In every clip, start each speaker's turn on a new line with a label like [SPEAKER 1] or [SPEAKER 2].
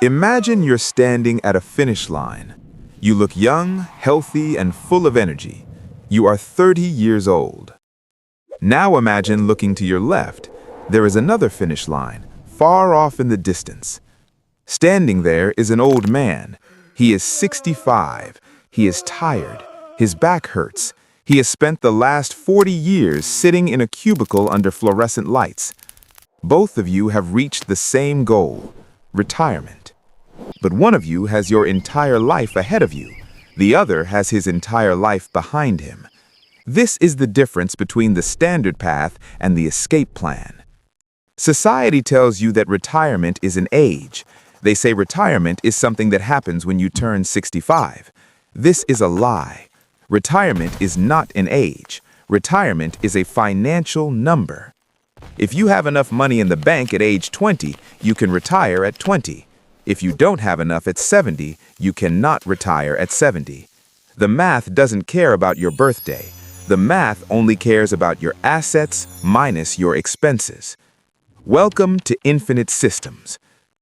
[SPEAKER 1] Imagine you're standing at a finish line. You look young, healthy, and full of energy. You are 30 years old. Now imagine looking to your left. There is another finish line, far off in the distance. Standing there is an old man. He is 65. He is tired. His back hurts. He has spent the last 40 years sitting in a cubicle under fluorescent lights. Both of you have reached the same goal, retirement. But one of you has your entire life ahead of you. The other has his entire life behind him. This is the difference between the standard path and the escape plan. Society tells you that retirement is an age. They say retirement is something that happens when you turn 65. This is a lie. Retirement is not an age. Retirement is a financial number. If you have enough money in the bank at age 20, you can retire at 20. If you don't have enough at 70, you cannot retire at 70. The math doesn't care about your birthday. The math only cares about your assets minus your expenses. Welcome to Infinite Systems.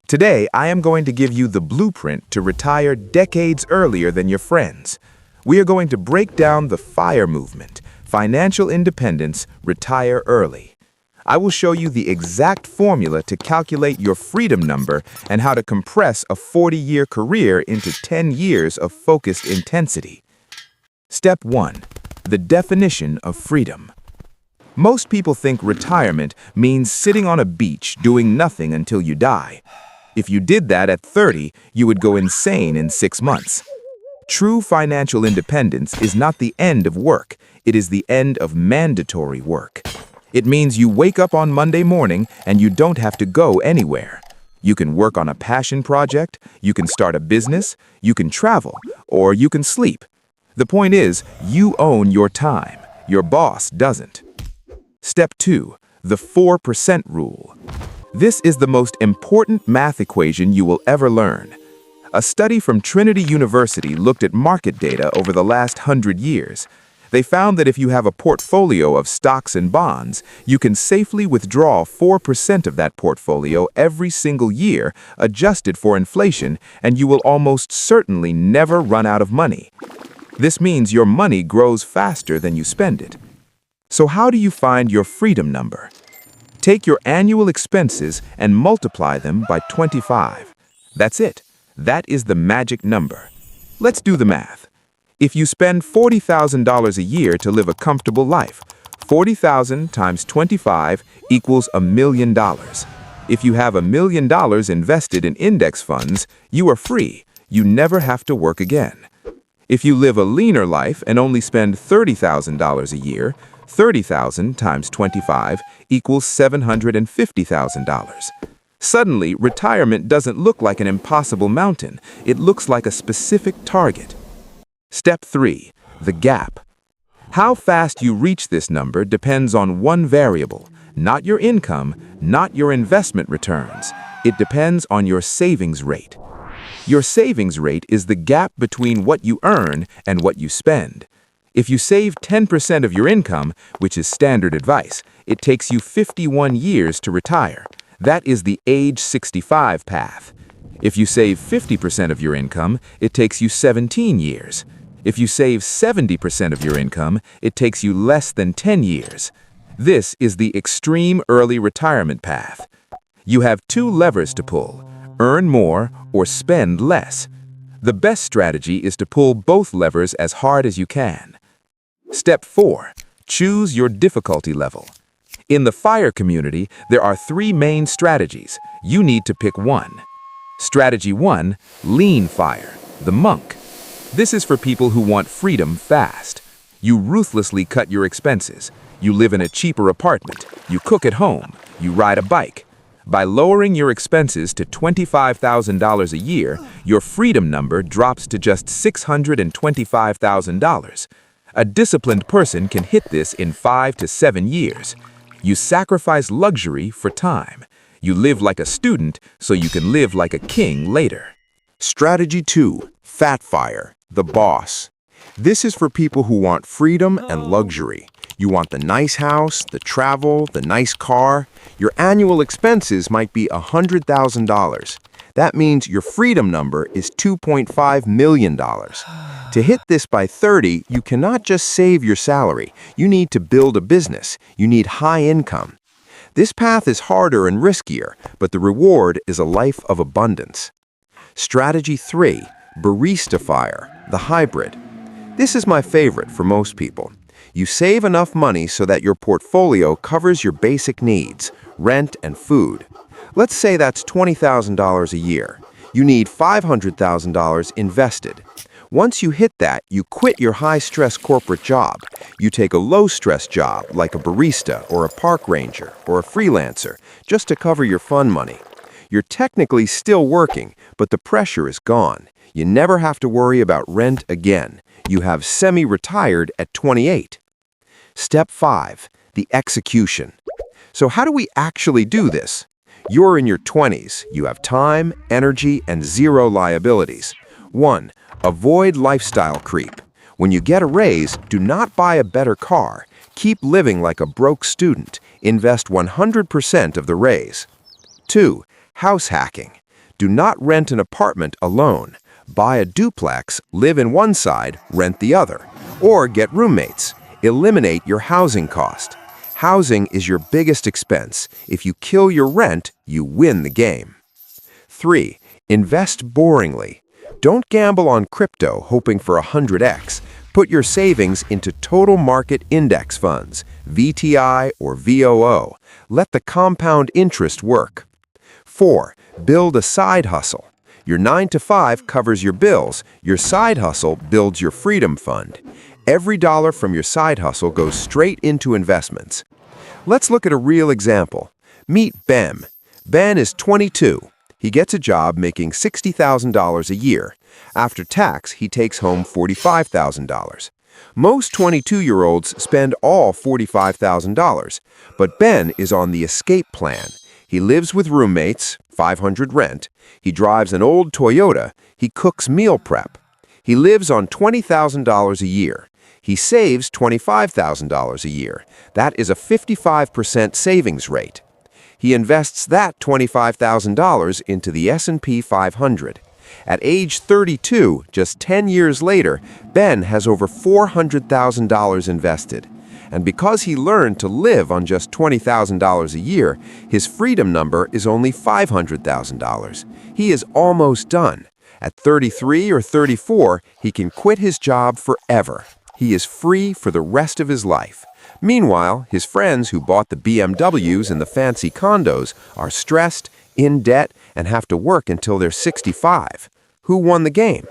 [SPEAKER 1] Today, I am going to give you the blueprint to retire decades earlier than your friends. We are going to break down the FIRE movement, financial independence, retire early. I will show you the exact formula to calculate your freedom number and how to compress a 40-year career into 10 years of focused intensity. Step 1. The definition of freedom. Most people think retirement means sitting on a beach doing nothing until you die. If you did that at 30, you would go insane in 6 months. True financial independence is not the end of work. It is the end of mandatory work. It means you wake up on Monday morning and you don't have to go anywhere. You can work on a passion project, you can start a business, you can travel, or you can sleep. The point is, you own your time. Your boss doesn't. Step 2. The 4% rule. This is the most important math equation you will ever learn. A study from Trinity University looked at market data over the last 100 years. They found that if you have a portfolio of stocks and bonds, you can safely withdraw 4% of that portfolio every single year, adjusted for inflation, and you will almost certainly never run out of money. This means your money grows faster than you spend it. So how do you find your freedom number? Take your annual expenses and multiply them by 25. That's it. That is the magic number. Let's do the math. If you spend $40,000 a year to live a comfortable life, 40,000 times 25 equals $1 million. If you have $1 million invested in index funds, you are free. You never have to work again. If you live a leaner life and only spend $30,000 a year, 30,000 times 25 equals $750,000. Suddenly, retirement doesn't look like an impossible mountain. It looks like a specific target. Step 3. The gap. How fast you reach this number depends on one variable, not your income, not your investment returns. It depends on your savings rate. Your savings rate is the gap between what you earn and what you spend. If you save 10% of your income, which is standard advice, it takes you 51 years to retire. That is the age 65 path. If you save 50% of your income, it takes you 17 years. If you save 70% of your income, it takes you less than 10 years. This is the extreme early retirement path. You have 2 levers to pull: earn more or spend less. The best strategy is to pull both levers as hard as you can. Step 4. Choose your difficulty level. In the FIRE community, there are 3 main strategies. You need to pick one. Strategy 1, lean FIRE, the monk. This is for people who want freedom fast. You ruthlessly cut your expenses. You live in a cheaper apartment. You cook at home. You ride a bike. By lowering your expenses to $25,000 a year, your freedom number drops to just $625,000. A disciplined person can hit this in 5 to 7 years. You sacrifice luxury for time. You live like a student so you can live like a king later.
[SPEAKER 2] Strategy 2. Fat FIRE, the boss. This is for people who want freedom and luxury. You want the nice house, the travel, the nice car. Your annual expenses might be $100,000. That means your freedom number is $2.5 million. To hit this by 30, you cannot just save your salary. You need to build a business. You need high income. This path is harder and riskier, but the reward is a life of abundance. Strategy 3, Barista Fire, the hybrid. This is my favorite for most people. You save enough money so that your portfolio covers your basic needs, rent and food. Let's say that's $20,000 a year. You need $500,000 invested. Once you hit that, you quit your high-stress corporate job. You take a low-stress job like a barista or a park ranger or a freelancer just to cover your fun money. You're technically still working, but the pressure is gone. You never have to worry about rent again. You have semi-retired at 28. Step 5, the execution. So how do we actually do this? You're in your 20s. You have time, energy, and zero liabilities. 1. Avoid lifestyle creep. When you get a raise, do not buy a better car. Keep living like a broke student. Invest 100% of the raise. 2. House hacking. Do not rent an apartment alone. Buy a duplex, live in one side, rent the other. Or get roommates. Eliminate your housing cost. Housing is your biggest expense. If you kill your rent, you win the game. 3. Invest boringly. Don't gamble on crypto hoping for 100x. Put your savings into total market index funds, VTI or VOO. Let the compound interest work. 4. Build a side hustle. Your 9-to-5 covers your bills. Your side hustle builds your freedom fund. Every dollar from your side hustle goes straight into investments. Let's look at a real example. Meet Ben. Ben is 22. He gets a job making $60,000 a year. After tax, he takes home $45,000. Most 22-year-olds spend all $45,000, but Ben is on the escape plan. He lives with roommates, $500 rent. He drives an old Toyota. He cooks meal prep. He lives on $20,000 a year. He saves $25,000 a year. That is a 55% savings rate. He invests that $25,000 into the S&P 500. At age 32, just 10 years later, Ben has over $400,000 invested. And because he learned to live on just $20,000 a year, his freedom number is only $500,000. He is almost done. At 33 or 34, he can quit his job forever. He is free for the rest of his life. Meanwhile, his friends who bought the BMWs and the fancy condos are stressed, in debt, and have to work until they're 65. Who won the game?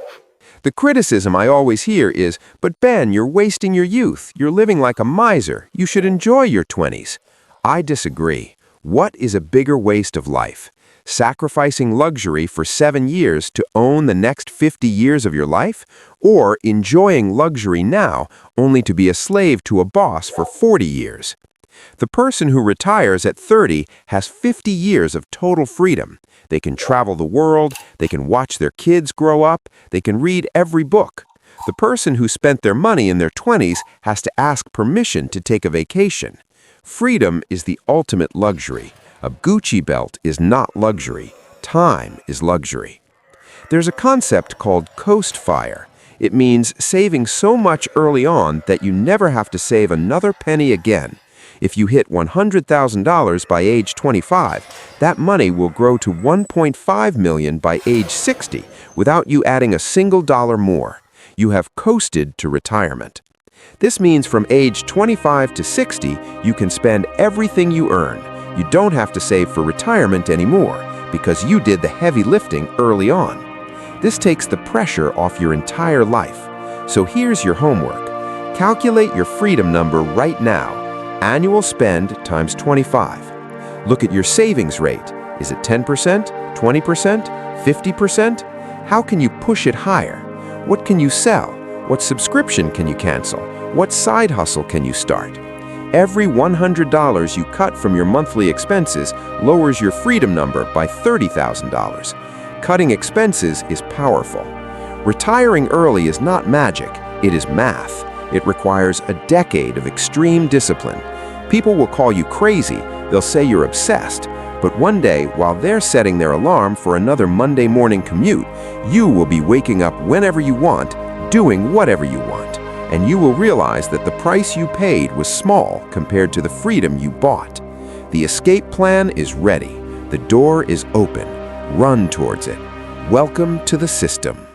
[SPEAKER 2] The criticism I always hear is, "But Ben, you're wasting your youth. You're living like a miser. You should enjoy your 20s." I disagree. What is a bigger waste of life? Sacrificing luxury for 7 years to own the next 50 years of your life? Or enjoying luxury now only to be a slave to a boss for 40 years? The person who retires at 30 has 50 years of total freedom. They can travel the world, they can watch their kids grow up, they can read every book. The person who spent their money in their 20s has to ask permission to take a vacation. Freedom is the ultimate luxury. A Gucci belt is not luxury. Time is luxury. There's a concept called coast fire. It means saving so much early on that you never have to save another penny again. If you hit $100,000 by age 25, that money will grow to $1.5 million by age 60 without you adding a single dollar more. You have coasted to retirement. This means from age 25 to 60, you can spend everything you earn. You don't have to save for retirement anymore because you did the heavy lifting early on. This takes the pressure off your entire life. So here's your homework. Calculate your freedom number right now. Annual spend times 25. Look at your savings rate. Is it 10%, 20%, 50%? How can you push it higher? What can you sell? What subscription can you cancel? What side hustle can you start? Every $100 you cut from your monthly expenses lowers your freedom number by $30,000. Cutting expenses is powerful. Retiring early is not magic, it is math. It requires a decade of extreme discipline. People will call you crazy, they'll say you're obsessed, But one day, while they're setting their alarm for another Monday morning commute, you will be waking up whenever you want, doing whatever you want. And you will realize that the price you paid was small compared to the freedom you bought. The escape plan is ready. The door is open. Run towards it. Welcome to the system.